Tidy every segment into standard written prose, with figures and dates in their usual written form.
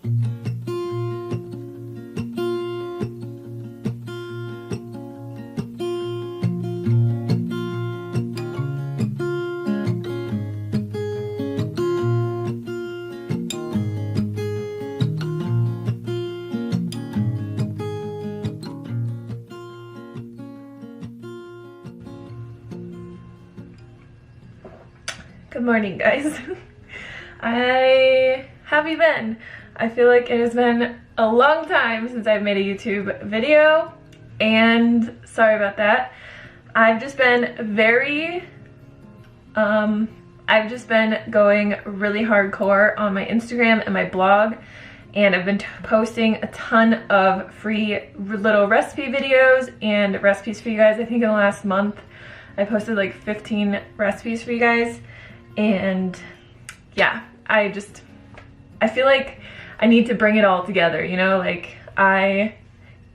Good morning, guys. Have you been? I feel like it has been a long time since I've made a YouTube video, and sorry about that. I've just been going really hardcore on my Instagram and my blog, and I've been posting a ton of free little recipe videos and recipes for you guys. I think in the last month I posted like 15 recipes for you guys. And yeah, I feel like I need to bring it all together, you know? Like, I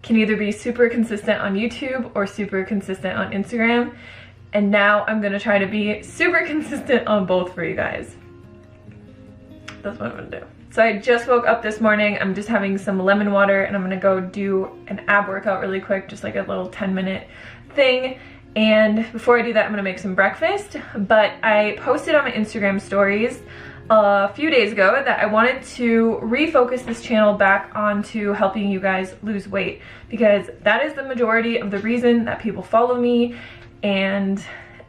can either be super consistent on YouTube or super consistent on Instagram, and now I'm gonna try to be super consistent on both for you guys. That's what I'm gonna do. So I just woke up this morning. I'm just having some lemon water, and I'm gonna go do an ab workout really quick, just like a little 10-minute thing. And before I do that, I'm gonna make some breakfast. But I posted on my Instagram stories a few days ago that I wanted to refocus this channel back onto helping you guys lose weight, because that is the majority of the reason that people follow me, and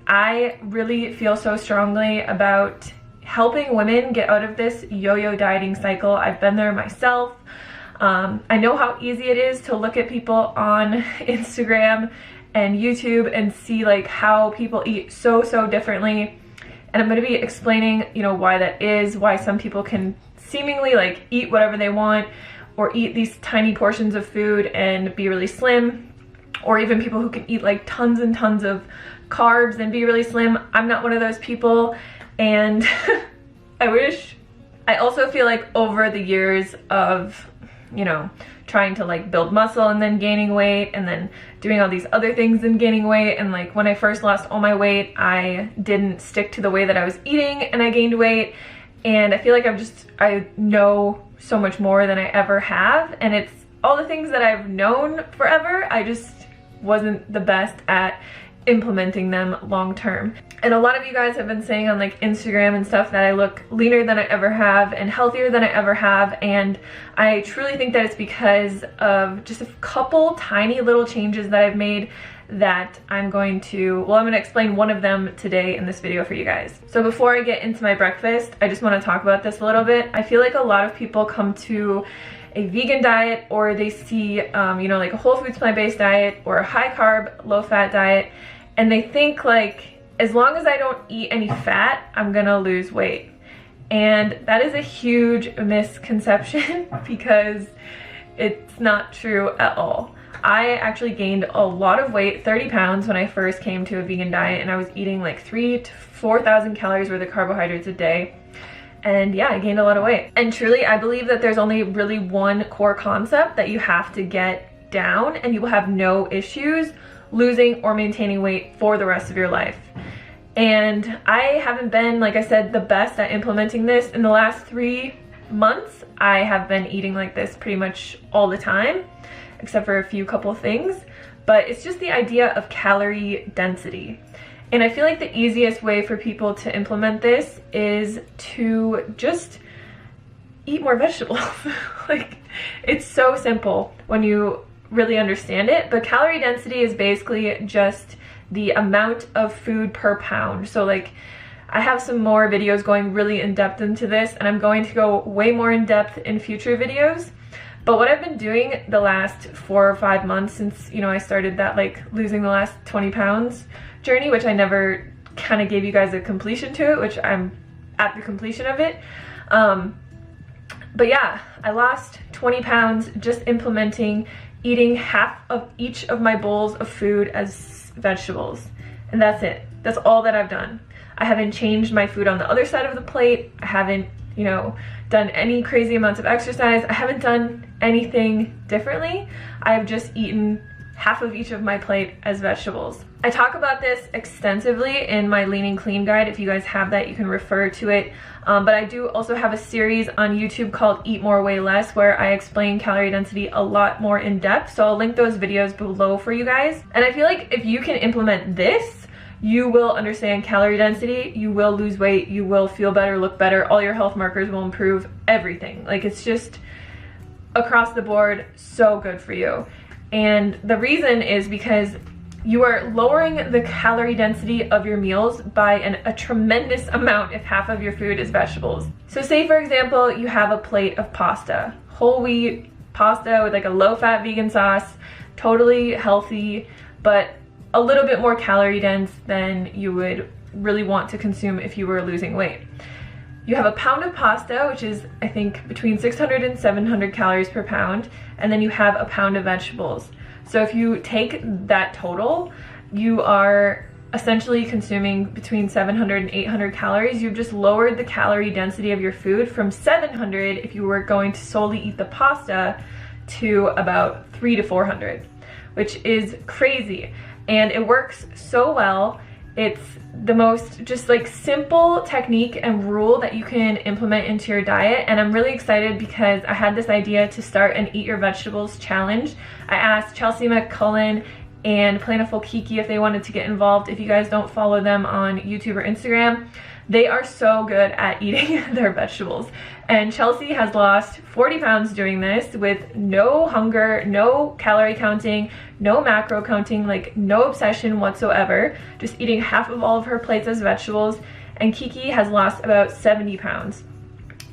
I really feel so strongly about helping women get out of this yo-yo dieting cycle. I've been there myself. I know how easy it is to look at people on Instagram and YouTube and see like how people eat so differently, and I'm going to be explaining, you know, why that is, why some people can seemingly like eat whatever they want or eat these tiny portions of food and be really slim, or even people who can eat like tons and tons of carbs and be really slim. I'm not one of those people, and I also feel like over the years of, you know, trying to like build muscle and then gaining weight and then doing all these other things and gaining weight, and like when I first lost all my weight, I didn't stick to the way that I was eating and I gained weight, and I feel like I know so much more than I ever have, and it's all the things that I've known forever. I just wasn't the best at implementing them long term. And a lot of you guys have been saying on like Instagram and stuff that I look leaner than I ever have and healthier than I ever have, and I truly think that it's because of just a couple tiny little changes that I've made that I'm going to explain one of them today in this video for you guys. So before I get into my breakfast, I just want to talk about this a little bit. I feel like a lot of people come to a vegan diet, or they see you know, like a whole foods plant-based diet or a high carb low fat diet, and they think like, as long as I don't eat any fat, I'm gonna lose weight. And that is a huge misconception because it's not true at all. I actually gained a lot of weight, 30 pounds, when I first came to a vegan diet, and I was eating like 3,000 to 4,000 calories worth of carbohydrates a day. And yeah, I gained a lot of weight. And truly, I believe that there's only really one core concept that you have to get down, and you will have no issues losing or maintaining weight for the rest of your life. And I haven't been, like I said, the best at implementing this. In the last 3 months, I have been eating like this pretty much all the time, except for a couple things. But it's just the idea of calorie density. And I feel like the easiest way for people to implement this is to just eat more vegetables. Like, it's so simple when you really understand it, but calorie density is basically just the amount of food per pound. So like, I have some more videos going really in depth into this, and I'm going to go way more in depth in future videos. But what I've been doing the last 4 or 5 months since, you know, I started that like losing the last 20 pounds journey, which I never kind of gave you guys a completion to it, which I'm at the completion of it. But yeah, I lost 20 pounds just implementing eating half of each of my bowls of food as vegetables. And that's it. That's all that I've done. I haven't changed my food on the other side of the plate. I haven't, you know, done any crazy amounts of exercise. I haven't done anything differently. I've just eaten half of each of my plate as vegetables. I talk about this extensively in my Lean and Clean guide. If you guys have that, you can refer to it. But I do also have a series on YouTube called Eat More, Weigh Less, where I explain calorie density a lot more in depth. So I'll link those videos below for you guys. And I feel like if you can implement this, you will understand calorie density, you will lose weight, you will feel better, look better, all your health markers will improve, everything. Like, it's just across the board so good for you. And the reason is because you are lowering the calorie density of your meals by a tremendous amount if half of your food is vegetables. So say, for example, you have a plate of pasta, whole wheat pasta with like a low-fat vegan sauce, totally healthy, but a little bit more calorie dense than you would really want to consume if you were losing weight. You have a pound of pasta, which is, I think, between 600 and 700 calories per pound, and then you have a pound of vegetables. So if you take that total, you are essentially consuming between 700 and 800 calories. You've just lowered the calorie density of your food from 700 if you were going to solely eat the pasta to about 300 to 400, which is crazy. And it works so well. It's the most just like simple technique and rule that you can implement into your diet. And I'm really excited because I had this idea to start an Eat Your Vegetables challenge. I asked Chelsea McCullen and Planiful Kiki if they wanted to get involved. If you guys don't follow them on YouTube or Instagram, they are so good at eating their vegetables. And Chelsea has lost 40 pounds doing this with no hunger, no calorie counting, no macro counting, like no obsession whatsoever, just eating half of all of her plates as vegetables. And Kiki has lost about 70 pounds.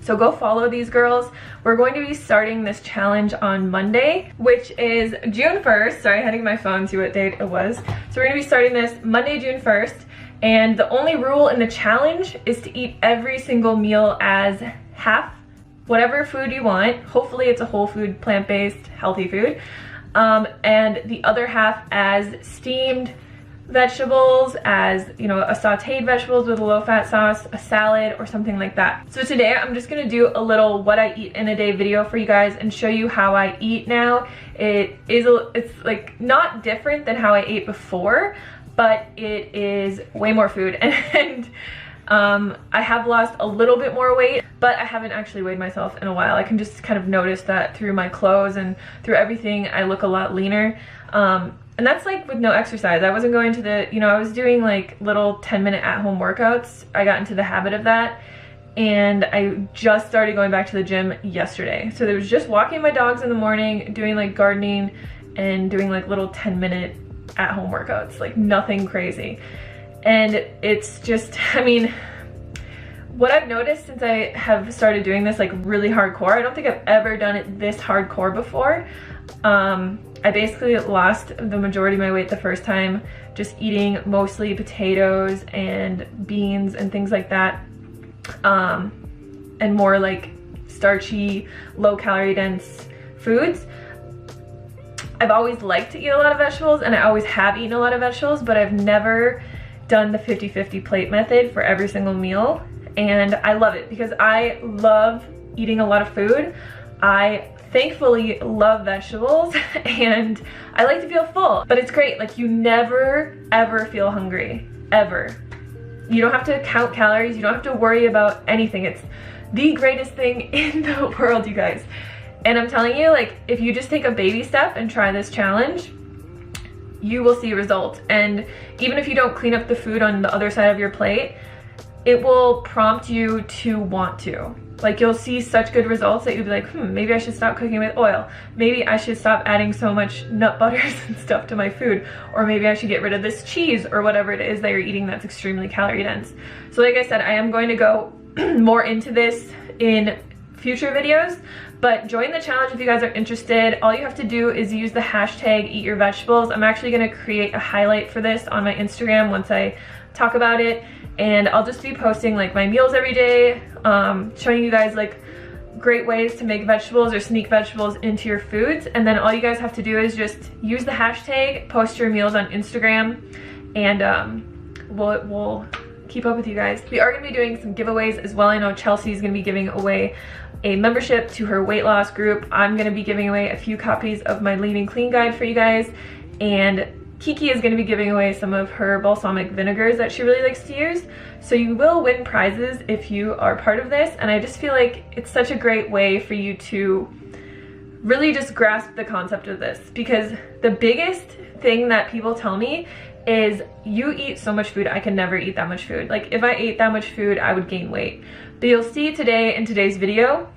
So go follow these girls. We're going to be starting this challenge on Monday, which is June 1st. Sorry, I had to get my phone to see what date it was. So we're going to be starting this Monday, June 1st. And the only rule in the challenge is to eat every single meal as half whatever food you want. Hopefully it's a whole food, plant-based, healthy food. And the other half as steamed vegetables, as, you know, a sauteed vegetables with a low-fat sauce, a salad, or something like that. So today I'm just gonna do a little what I eat in a day video for you guys and show you how I eat now. It's like not different than how I ate before, but it is way more food. And I have lost a little bit more weight, but I haven't actually weighed myself in a while. I can just kind of notice that through my clothes and through everything, I look a lot leaner. And that's like with no exercise. I wasn't going to the, you know, I was doing like little 10-minute at-home workouts. I got into the habit of that. And I just started going back to the gym yesterday. So there was just walking my dogs in the morning, doing like gardening and doing like little 10-minute at-home workouts, like nothing crazy. And it's just, I mean, what I've noticed since I have started doing this like really hardcore, I don't think I've ever done it this hardcore before. I basically lost the majority of my weight the first time just eating mostly potatoes and beans and things like that, and more like starchy, low calorie dense foods. I've always liked to eat a lot of vegetables, and I always have eaten a lot of vegetables, but I've never done the 50-50 plate method for every single meal. And I love it because I love eating a lot of food. I thankfully love vegetables and I like to feel full, but it's great. Like, you never ever feel hungry, ever. You don't have to count calories. You don't have to worry about anything. It's the greatest thing in the world, you guys. And I'm telling you, like, if you just take a baby step and try this challenge, you will see results. And even if you don't clean up the food on the other side of your plate, it will prompt you to want to. Like, you'll see such good results that you'll be like, maybe I should stop cooking with oil. Maybe I should stop adding so much nut butters and stuff to my food. Or maybe I should get rid of this cheese or whatever it is that you're eating that's extremely calorie dense. So like I said, I am going to go more into this in future videos, but join the challenge if you guys are interested. All you have to do is use the hashtag Eat Your Vegetables. I'm actually gonna create a highlight for this on my Instagram once I talk about it. And I'll just be posting like my meals every day, showing you guys like great ways to make vegetables or sneak vegetables into your foods. And then all you guys have to do is just use the hashtag, post your meals on Instagram, and we'll keep up with you guys. We are gonna be doing some giveaways as well. I know Chelsea's gonna be giving away a membership to her weight loss group. I'm gonna be giving away a few copies of my Lean and Clean guide for you guys. and Kiki is going to be giving away some of her balsamic vinegars that she really likes to use. So you will win prizes if you are part of this, and I just feel like it's such a great way for you to really just grasp the concept of this, because the biggest thing that people tell me is, you eat so much food, I can never eat that much food. Like, if I ate that much food, I would gain weight. But you'll see today in today's video,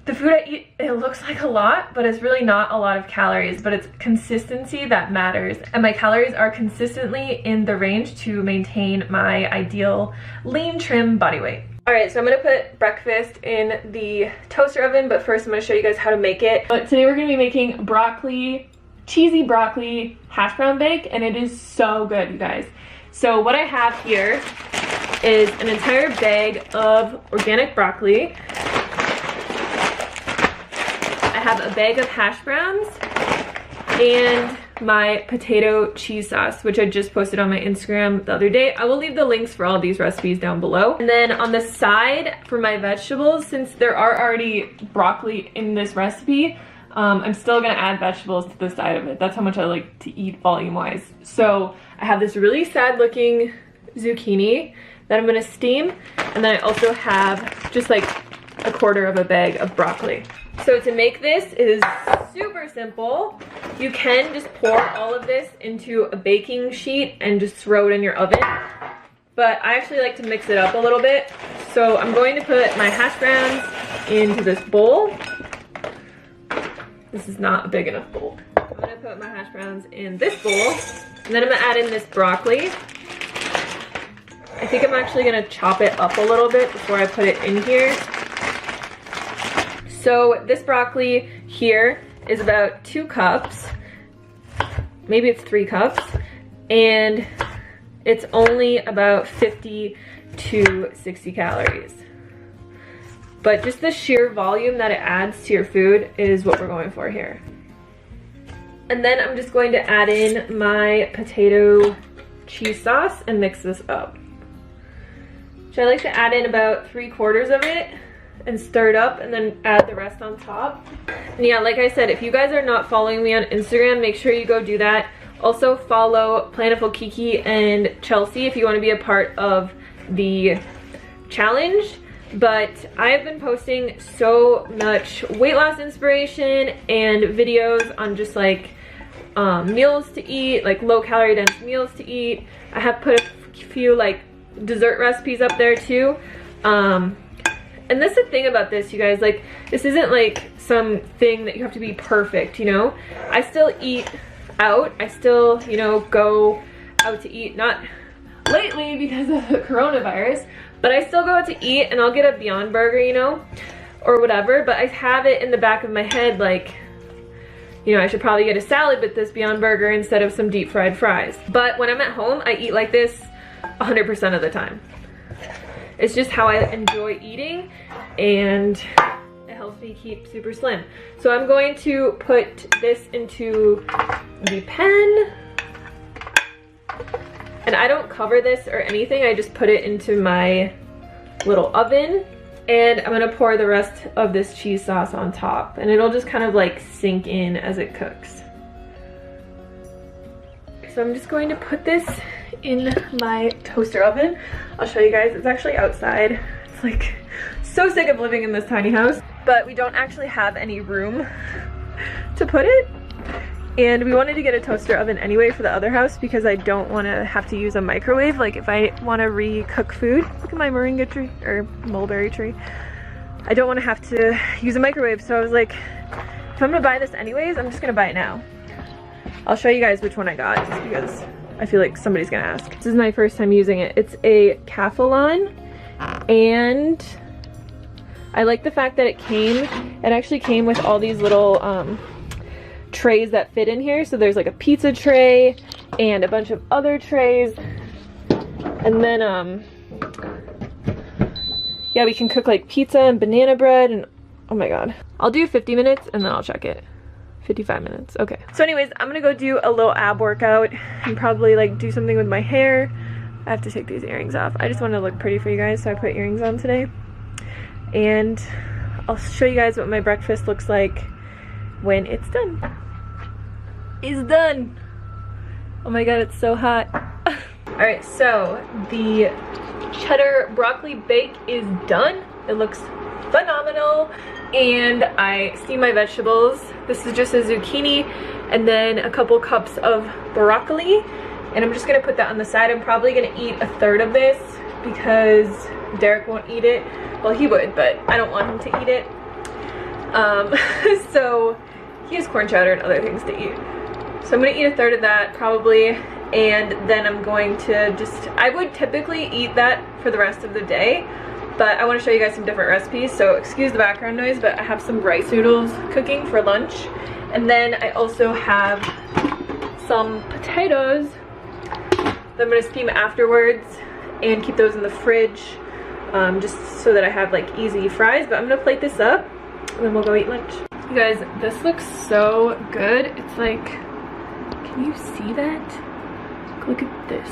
the food I eat, it looks like a lot, but it's really not a lot of calories, but it's consistency that matters. And my calories are consistently in the range to maintain my ideal lean, trim body weight. All right, so I'm gonna put breakfast in the toaster oven, but first I'm gonna show you guys how to make it. But today we're gonna be making broccoli, cheesy broccoli hash brown bake, and it is so good, you guys. So what I have here is an entire bag of organic broccoli. I have a bag of hash browns and my potato cheese sauce, which I just posted on my Instagram the other day. I will leave the links for all these recipes down below. And then on the side for my vegetables, since there are already broccoli in this recipe, I'm still gonna add vegetables to the side of it. That's how much I like to eat volume-wise. So I have this really sad-looking zucchini that I'm gonna steam, and then I also have just like a quarter of a bag of broccoli. So to make this, it is super simple. You can just pour all of this into a baking sheet and just throw it in your oven. But I actually like to mix it up a little bit. So I'm going to put my hash browns into this bowl. This is not a big enough bowl. I'm gonna put my hash browns in this bowl, and then I'm gonna add in this broccoli. I think I'm actually gonna chop it up a little bit before I put it in here. So this broccoli here is about 2 cups, maybe it's 3 cups, and it's only about 50 to 60 calories. But just the sheer volume that it adds to your food is what we're going for here. And then I'm just going to add in my potato cheese sauce and mix this up. So I like to add in about 3/4 of it and stir it up, and then add the rest on top. And yeah, like I said, if you guys are not following me on Instagram, make sure you go do that. Also follow Planiful Kiki and Chelsea if you want to be a part of the challenge. But I have been posting so much weight loss inspiration and videos on just like meals to eat, like low calorie dense meals to eat. I have put a few like dessert recipes up there too. And that's the thing about this, you guys, like, this isn't like some thing that you have to be perfect, you know? I still eat out. I still, you know, go out to eat, not lately because of the coronavirus, but I still go out to eat and I'll get a Beyond Burger, you know, or whatever, but I have it in the back of my head, like, you know, I should probably get a salad with this Beyond Burger instead of some deep fried fries. But when I'm at home, I eat like this 100% of the time. It's just how I enjoy eating, and it helps me keep super slim. So I'm going to put this into the pan. And I don't cover this or anything, I just put it into my little oven. And I'm gonna pour the rest of this cheese sauce on top, and it'll just kind of like sink in as it cooks. So I'm just going to put this in my toaster oven. I'll show you guys. It's actually outside. It's like so sick of living in this tiny house, but we don't actually have any room to put it. And we wanted to get a toaster oven anyway for the other house because I don't want to have to use a microwave. Like if I want to re-cook food, look at my moringa tree or mulberry tree. I don't want to have to use a microwave. So I was like, if I'm gonna buy this anyways, I'm just gonna buy it now. I'll show you guys which one I got just because I feel like somebody's gonna ask. This is my first time using it. It's a Calphalon, and I like the fact that it actually came with all these little trays that fit in here. So there's like a pizza tray and a bunch of other trays. And then, yeah, we can cook like pizza and banana bread and, oh my God. I'll do 50 minutes and then I'll check it. 55 minutes, okay. So anyways, I'm gonna go do a little ab workout and probably like do something with my hair. I have to take these earrings off. I just want to look pretty for you guys, so I put earrings on today. And I'll show you guys what my breakfast looks like when it's done. It's done. Oh my god, it's so hot. Alright, so the cheddar broccoli bake is done. It looks phenomenal. And I steam my vegetables. This is just a zucchini and then a couple cups of broccoli. And I'm just gonna put that on the side. I'm probably gonna eat a third of this because Derek won't eat it. Well, he would, but I don't want him to eat it. So he has corn chowder and other things to eat. So I'm gonna eat a third of that probably, and then I'm going to I would typically eat that for the rest of the day, but I want to show you guys some different recipes, so excuse the background noise, but I have some rice noodles cooking for lunch. And then I also have some potatoes that I'm going to steam afterwards and keep those in the fridge, just so that I have like easy fries. But I'm going to plate this up and then we'll go eat lunch. You guys, this looks so good. It's like, can you see that? Look at this.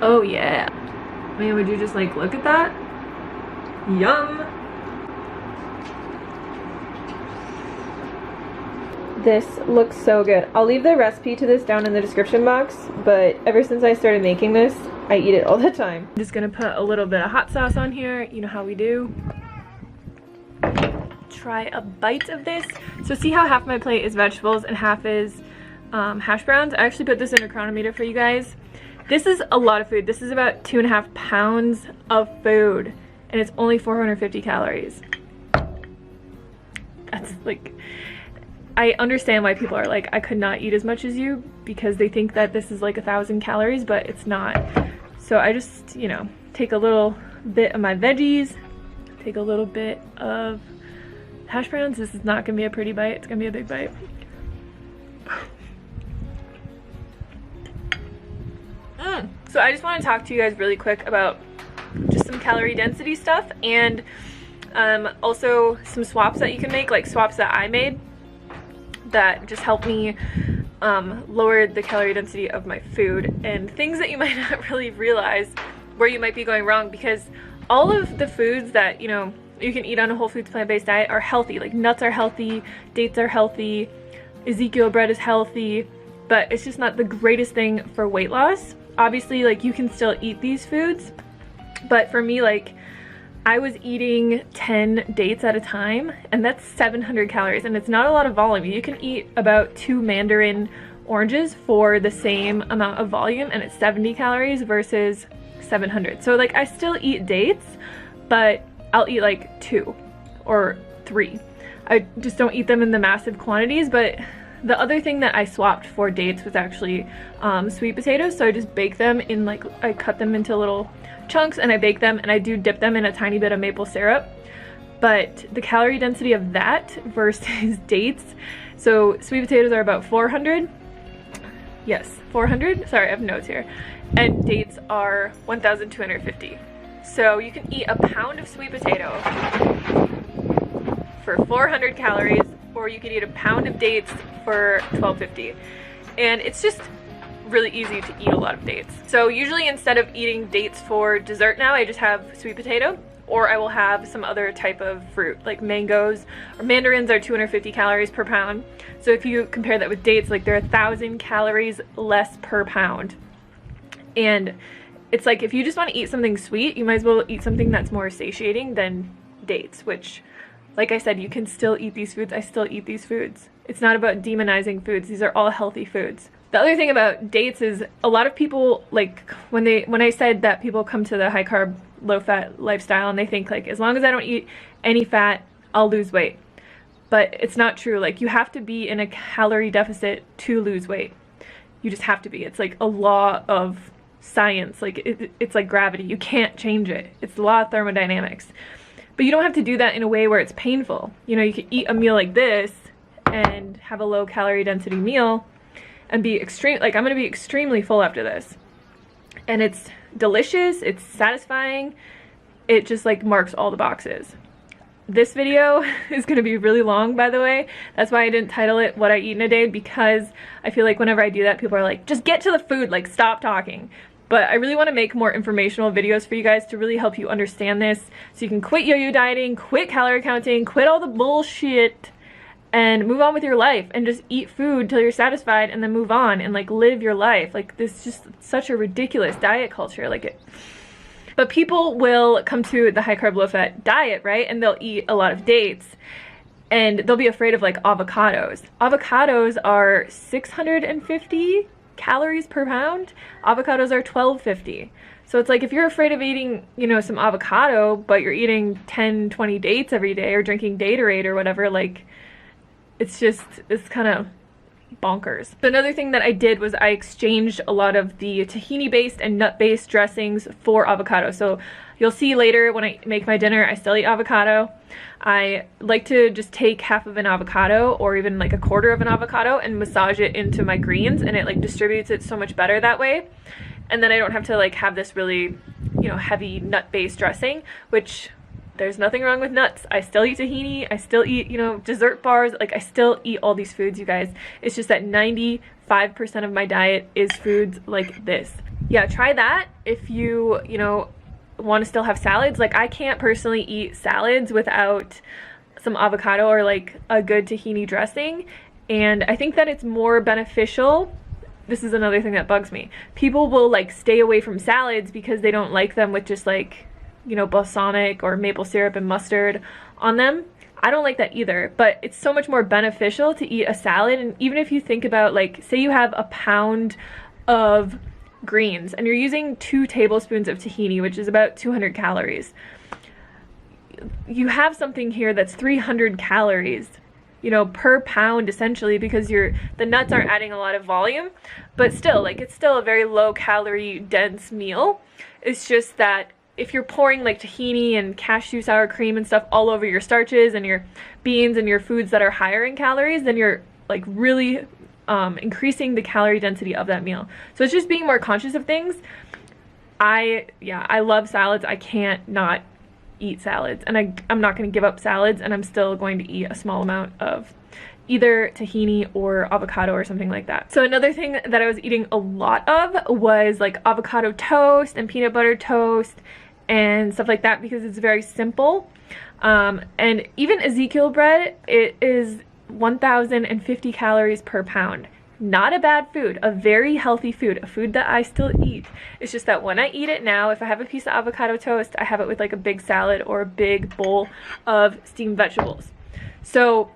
Oh yeah. Man, would you just like look at that? Yum. This looks so good. I'll leave the recipe to this down in the description box, but ever since I started making this, I eat it all the time. I'm just gonna put a little bit of hot sauce on here, you know how we do. Try a bite of this. So see how half my plate is vegetables and half is hash browns? I actually put this in a chronometer for you guys. This is a lot of food. This is about 2.5 pounds of food, and it's only 450 calories. That's like, I understand why people are like, I could not eat as much as you, because they think that this is like 1,000 calories, but it's not. So I just, you know, take a little bit of my veggies, take a little bit of hash browns. This is not gonna be a pretty bite, it's gonna be a big bite. So I just want to talk to you guys really quick about just some calorie density stuff, and also some swaps that you can make, like swaps that I made that just help me lower the calorie density of my food, and things that you might not really realize where you might be going wrong, because all of the foods that, you know, you can eat on a whole foods plant-based diet are healthy. Like nuts are healthy, dates are healthy, Ezekiel bread is healthy, but it's just not the greatest thing for weight loss. Obviously, like, you can still eat these foods, but for me, like, I was eating 10 dates at a time, and that's 700 calories, and it's not a lot of volume. You can eat about 2 mandarin oranges for the same amount of volume, and it's 70 calories versus 700. So like, I still eat dates, but I'll eat like 2 or 3. I just don't eat them in the massive quantities. But the other thing that I swapped for dates was actually sweet potatoes. So I just bake them in, like, I cut them into little chunks and I bake them, and I do dip them in a tiny bit of maple syrup. But the calorie density of that versus dates, so sweet potatoes are about 400. Yes, 400. Sorry, I have notes here. And dates are 1,250. So you can eat a pound of sweet potato for 400 calories, or you could eat a pound of dates for 1,250. And it's just really easy to eat a lot of dates. So usually, instead of eating dates for dessert now, I just have sweet potato, or I will have some other type of fruit, like mangoes or mandarins are 250 calories per pound. So if you compare that with dates, like, they're 1,000 calories less per pound. And it's like, if you just want to eat something sweet, you might as well eat something that's more satiating than dates, which, like I said, you can still eat these foods. I still eat these foods. It's not about demonizing foods. These are all healthy foods. The other thing about dates is a lot of people, like, when I said that people come to the high carb, low fat lifestyle and they think, like, as long as I don't eat any fat, I'll lose weight. But it's not true. Like, you have to be in a calorie deficit to lose weight. You just have to be. It's like a law of science. Like, it's like gravity. You can't change it. It's the law of thermodynamics. But you don't have to do that in a way where it's painful. You know, you can eat a meal like this and have a low calorie density meal and be extreme. Like, I'm gonna be extremely full after this, and it's delicious, it's satisfying, it just, like, marks all the boxes. This video is gonna be really long, by the way. That's why I didn't title it What I Eat in a Day, because I feel like whenever I do that, people are like, just get to the food, like, stop talking. But I really want to make more informational videos for you guys to really help you understand this, so you can quit yo-yo dieting, quit calorie counting, quit all the bullshit, and move on with your life and just eat food till you're satisfied and then move on and like live your life. Like, this is just such a ridiculous diet culture. Like, but people will come to the high carb low fat diet, right? And they'll eat a lot of dates and they'll be afraid of like avocados. Avocados are 650 calories per pound. Avocados are 1250. So it's like, if you're afraid of eating, you know, some avocado, but you're eating 10, 20 dates every day or drinking Gatorade or whatever, like, it's kind of bonkers. Another thing that I did was I exchanged a lot of the tahini-based and nut-based dressings for avocado. So you'll see later when I make my dinner, I still eat avocado. I like to just take half of an avocado or even like a quarter of an avocado and massage it into my greens, and it like distributes it so much better that way. And then I don't have to like have this really, you know, heavy nut-based dressing, which there's nothing wrong with nuts. I still eat tahini. I still eat, you know, dessert bars. Like, I still eat all these foods, you guys. It's just that 95% of my diet is foods like this. Yeah, try that if you know, want to still have salads. Like, I can't personally eat salads without some avocado or like a good tahini dressing. And I think that it's more beneficial. This is another thing that bugs me. People will like stay away from salads because they don't like them with just like, you know, balsamic or maple syrup and mustard on them. I don't like that either, but it's so much more beneficial to eat a salad. And even if you think about, like, say you have a pound of greens and you're using 2 tablespoons of tahini, which is about 200 calories. You have something here that's 300 calories, you know, per pound essentially, because the nuts aren't adding a lot of volume, but still, like, it's still a very low calorie dense meal. It's just that if you're pouring like tahini and cashew sour cream and stuff all over your starches and your beans and your foods that are higher in calories, then you're like really increasing the calorie density of that meal. So it's just being more conscious of things. I love salads. I can't not eat salads, and I'm not going to give up salads, and I'm still going to eat a small amount of either tahini or avocado or something like that. So another thing that I was eating a lot of was like avocado toast and peanut butter toast and stuff like that, because it's very simple. And even Ezekiel bread, it is 1,050 calories per pound. Not a bad food, a very healthy food, a food that I still eat. It's just that when I eat it now, if I have a piece of avocado toast, I have it with like a big salad or a big bowl of steamed vegetables. So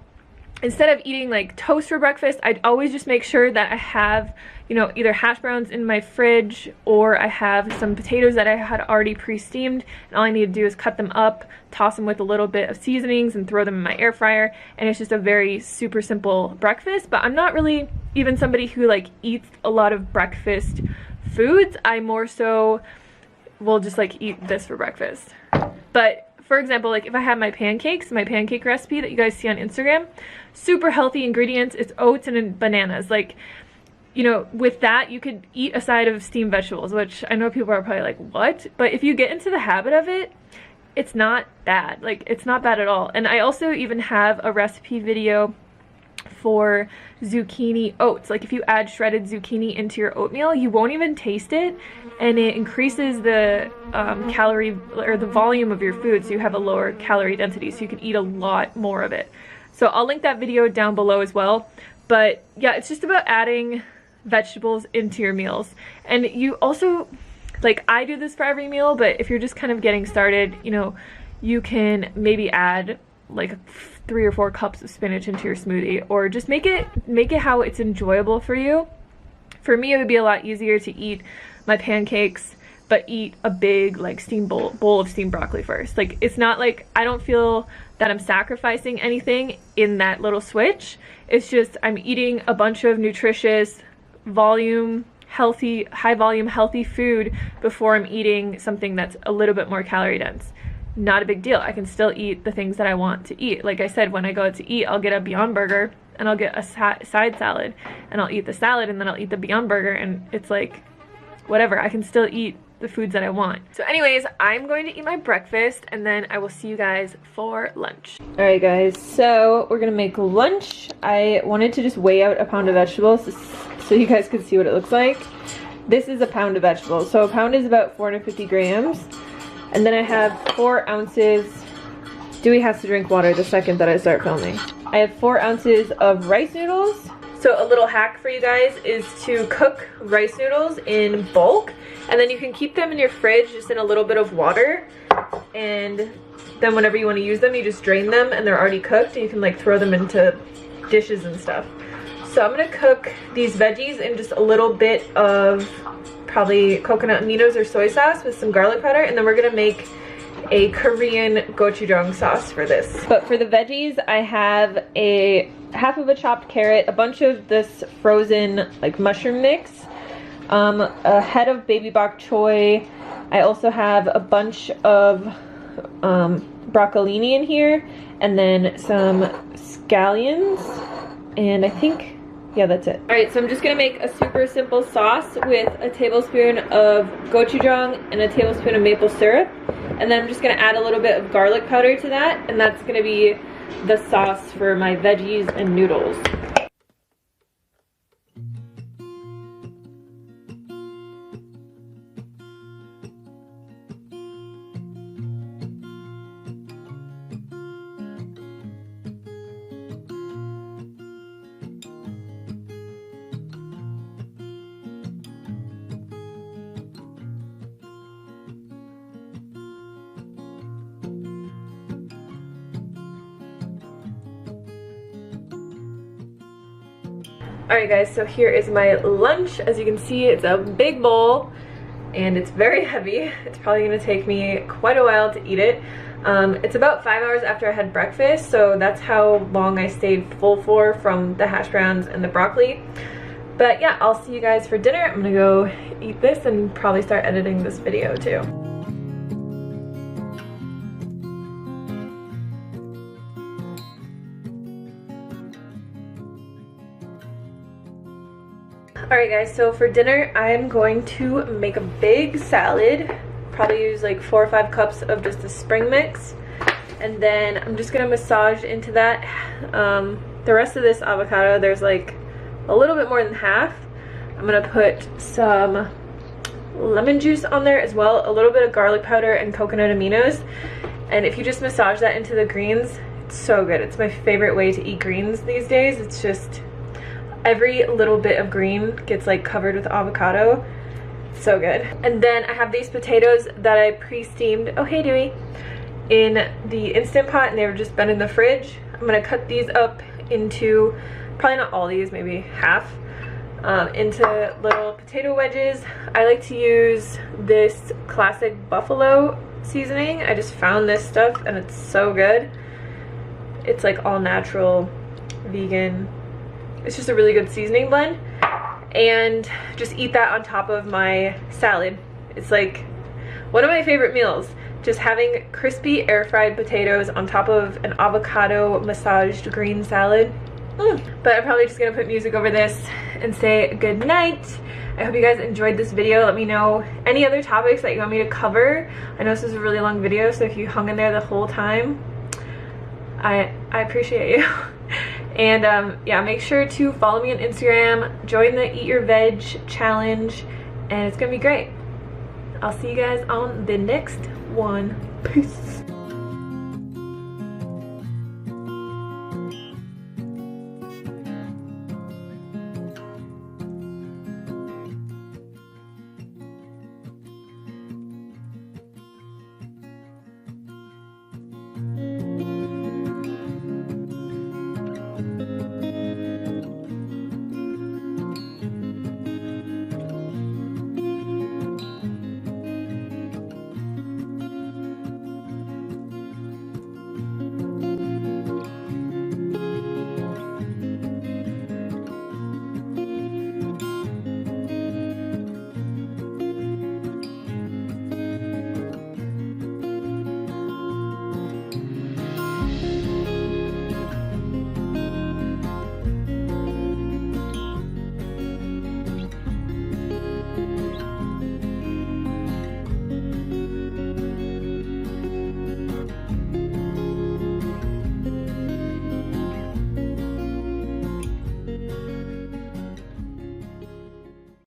instead of eating like toast for breakfast, I'd always just make sure that I have, you know, either hash browns in my fridge, or I have some potatoes that I had already pre-steamed, and all I need to do is cut them up, toss them with a little bit of seasonings, and throw them in my air fryer. And it's just a very super simple breakfast. But I'm not really even somebody who like eats a lot of breakfast foods. I more so will just like eat this for breakfast. But for example, like if I have my pancake recipe that you guys see on Instagram, super healthy ingredients. It's oats and bananas. Like, you know, with that, you could eat a side of steamed vegetables, which I know people are probably like, what? But if you get into the habit of it, it's not bad. Like, it's not bad at all. And I also even have a recipe video for zucchini oats. Like, if you add shredded zucchini into your oatmeal, you won't even taste it, and it increases the calorie or the volume of your food, so you have a lower calorie density, so you can eat a lot more of it. So I'll link that video down below as well. But yeah, it's just about adding vegetables into your meals. And you also, like, I do this for every meal, but if you're just kind of getting started, you know, you can maybe add like 3 or 4 cups of spinach into your smoothie, or just make it how it's enjoyable for you. For me, it would be a lot easier to eat my pancakes, but eat a big like steamed bowl of steamed broccoli first. Like, it's not like, I don't feel that I'm sacrificing anything in that little switch. It's just I'm eating a bunch of nutritious, high volume healthy food before I'm eating something that's a little bit more calorie dense. Not a big deal. I can still eat the things that I want to eat. Like I said, when I go out to eat, I'll get a Beyond Burger and I'll get a side salad, and I'll eat the salad and then I'll eat the Beyond Burger, and it's like, whatever, I can still eat the foods that I want. So anyways, I'm going to eat my breakfast, and then I will see you guys for lunch. All right guys, so we're gonna make lunch. I wanted to just weigh out a pound of vegetables so you guys could see what it looks like. This is a pound of vegetables. So a pound is about 450 grams. And then I have 4 ounces Dewey has to drink water the second that I start filming. I have 4 ounces of rice noodles. So a little hack for you guys is to cook rice noodles in bulk, and then you can keep them in your fridge just in a little bit of water, and then whenever you want to use them, you just drain them and they're already cooked, and you can like throw them into dishes and stuff. So I'm gonna cook these veggies in just a little bit of probably coconut aminos or soy sauce with some garlic powder, and then we're gonna make a Korean gochujang sauce for this. But for the veggies, I have a half of a chopped carrot, a bunch of this frozen like mushroom mix, a head of baby bok choy. I also have a bunch of broccolini in here, and then some scallions, and I think, yeah, that's it. All right, so I'm just gonna make a super simple sauce with a tablespoon of gochujang and a tablespoon of maple syrup, and then I'm just gonna add a little bit of garlic powder to that, and that's gonna be the sauce for my veggies and noodles. Alright guys, so here is my lunch. As you can see, it's a big bowl and it's very heavy. It's probably going to take me quite a while to eat it. It's about 5 hours after I had breakfast, so that's how long I stayed full for from the hash browns and the broccoli. But yeah, I'll see you guys for dinner. I'm gonna go eat this and probably start editing this video too. Alright guys, so for dinner I'm going to make a big salad. Probably use like 4 or 5 cups of just the spring mix. And then I'm just going to massage into that the rest of this avocado. There's like a little bit more than half. I'm going to put some lemon juice on there as well, a little bit of garlic powder and coconut aminos. And if you just massage that into the greens, it's so good. It's my favorite way to eat greens these days. It's just every little bit of green gets like covered with avocado. So good. And then I have these potatoes that I pre-steamed, oh hey Dewey, in the Instant Pot, and they were just been in the fridge. I'm gonna cut these up into, probably not all these, maybe half, into little potato wedges. I like to use this classic buffalo seasoning. I just found this stuff and it's so good. It's like all natural, vegan. It's just a really good seasoning blend. And just eat that on top of my salad. It's like one of my favorite meals. Just having crispy air-fried potatoes on top of an avocado massaged green salad. But I'm probably just gonna put music over this and say good night. I hope you guys enjoyed this video. Let me know any other topics that you want me to cover. I know this is a really long video, so if you hung in there the whole time, I appreciate you. And yeah, make sure to follow me on Instagram, join the Eat Your Veg challenge, and it's gonna be great. I'll see you guys on the next one. Peace.